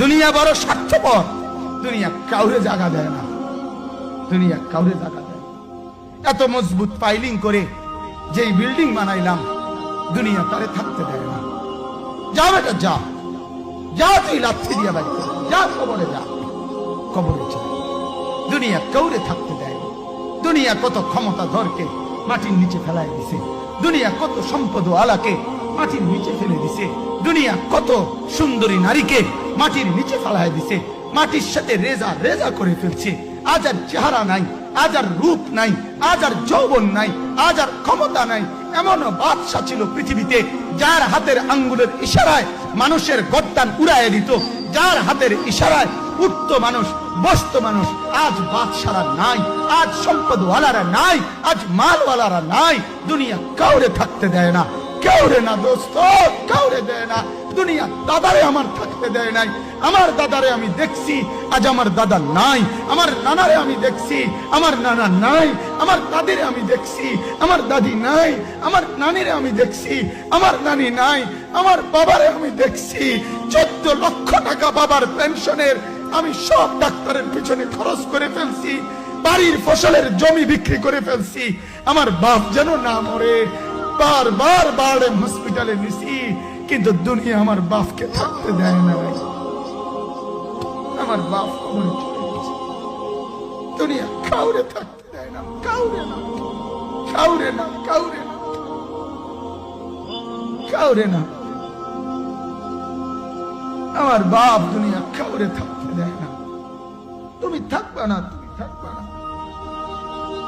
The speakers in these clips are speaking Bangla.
দুনিয়া বড় স্বার্থপর, দুনিয়া কাউরে জায়গা দেয় না, দুনিয়া কাউরে জায়গা দেয়। এত মজবুত পাইলিং করে যেই বিল্ডিং বানাইলাম, দুনিয়া তারে থাকতে দেয় না। যা বেটা যা, যা তুই লাথি দিয়া বাড়ি যা, কবরে যা, কবরে যা। দুনিয়া কাউরে থাকতে দেয় না। দুনিয়া কত ক্ষমতা ধরকে মাটির নিচে ফেলাই দিছে, দুনিয়া কত সম্পদ আলাকে মাটির নিচে ফেলে দিছে, দুনিয়া কত সুন্দরী নারীকে মাটির নিচে ফেলাই দিছে, মাটির সাথে রেজা রেজা করে ফেলছে। আজ আর চেহারা নাই, আজ আর রূপ নাই, আজ আর যৌবন নাই, আজ আর ক্ষমতা নাই। এমন বাদশা ছিল পৃথিবীতে যার হাতের আঙ্গুলের ইশারায় মানুষের গর্দান উড়াইয়া দিত, যার হাতের ইশারায় উঠত মানুষ, বসত মানুষ। আজ বাদশারা নাই, আজ সম্পদওয়ালারা নাই, আজ মালওয়ালারা নাই। দুনিয়া কাউরে থাকতে দেয় না, কাউরে না দোস্ত, কাউরে দেয় না। দুনিয়া দাদারে আমার থাকতে দেয় নাই। আমার দাদারে আমি দেখছি, আজ আমার দাদা নাই। আমার নানারে আমি দেখছি, আমার নানা নাই। আমার দাদিরে আমি দেখছি, আমার দাদি নাই। আমার নানিরে আমি দেখছি, আমার নানি নাই। আমার বাবারে আমি দেখছি, 14 লক্ষ টাকা বাবার পেনশনের আমি সব ডাক্তারের পিছনে খরচ করে ফেলছি, বাড়ির ফসলের জমি বিক্রি করে ফেলছি। আমার বাপ যেন না মরে বারবার বারে হসপিটালে নিছি, কিন্তু দুনিয়া আমার বাপকে থাকতে দেয় না। আমার বাপ কবরে চলে গেছে। দুনিয়া কাউরে থাকতে দেয় না, কাউরে না, কাউরে না, কাউরে না, কাউরে না। আমার বাপ দুনিয়া কাউরে থাকতে দেয় না। তুমি থাকবা না, তুমি থাকবা না।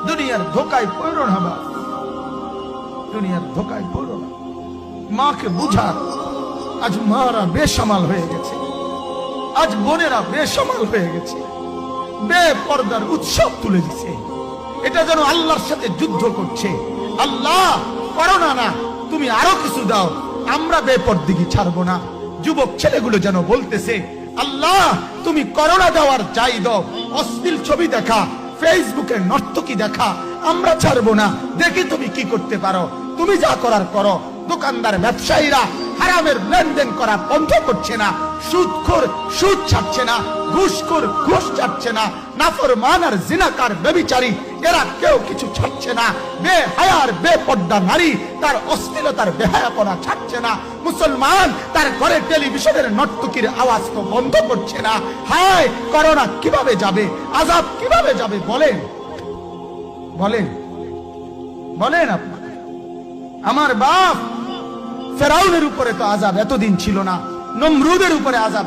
দুনিয়ার ধোকায় পড়ো না বাপ, দুনিয়ার ধোকায় পড়ো না। মাকে বুঝা। আজ মারা বেসামাল হয়ে গেছে, আজ বোনেরা বেসামাল হয়ে গেছে, বেপর্দার উৎসব তুলে দিছে। এটা যেন আল্লাহর সাথে যুদ্ধ করছে। আল্লাহ করোনা না, তুমি আরো কিছু দাও, আমরা বেপরদিগি ছাড়বো না। যুবক ছেলেগুলো যেন বলতেছে, আল্লাহ তুমি করোনা দেওয়ার চাই দাও, অশ্লীল ছবি দেখা, ফেসবুকে নর্তকী দেখা, আমরা ছাড়বো না। দেখি তুমি কি করতে পারো, তুমি যা করার করো। দোকানদার ব্যবসায়ীরা হারামের লেনদেন করা বন্ধ করছে না, সুদখোর সুদ ছাড়ছে না, ঘুষখোর ঘুষ ছাড়ছে না, নাফরমান আর জিনাকার ব্যভিচারী এরা কেউ কিছু ছাড়ছে না। বেহায়ার বেপর্দা নারী তার অশ্লীলতার বেহায়াপনা ছাড়ছে না। মুসলমান তার ঘরে টেলিভিশনের নর্তকীর আওয়াজ তো বন্ধ করছে না। হায় করোনা কিভাবে যাবে, আযাব কিভাবে যাবে বলেন, বলেন, বলেন আপনারা। আমার বাপ ফেরাউনের উপরে তো আযাব এতদিন ছিল না, নমরুদের উপরে আযাব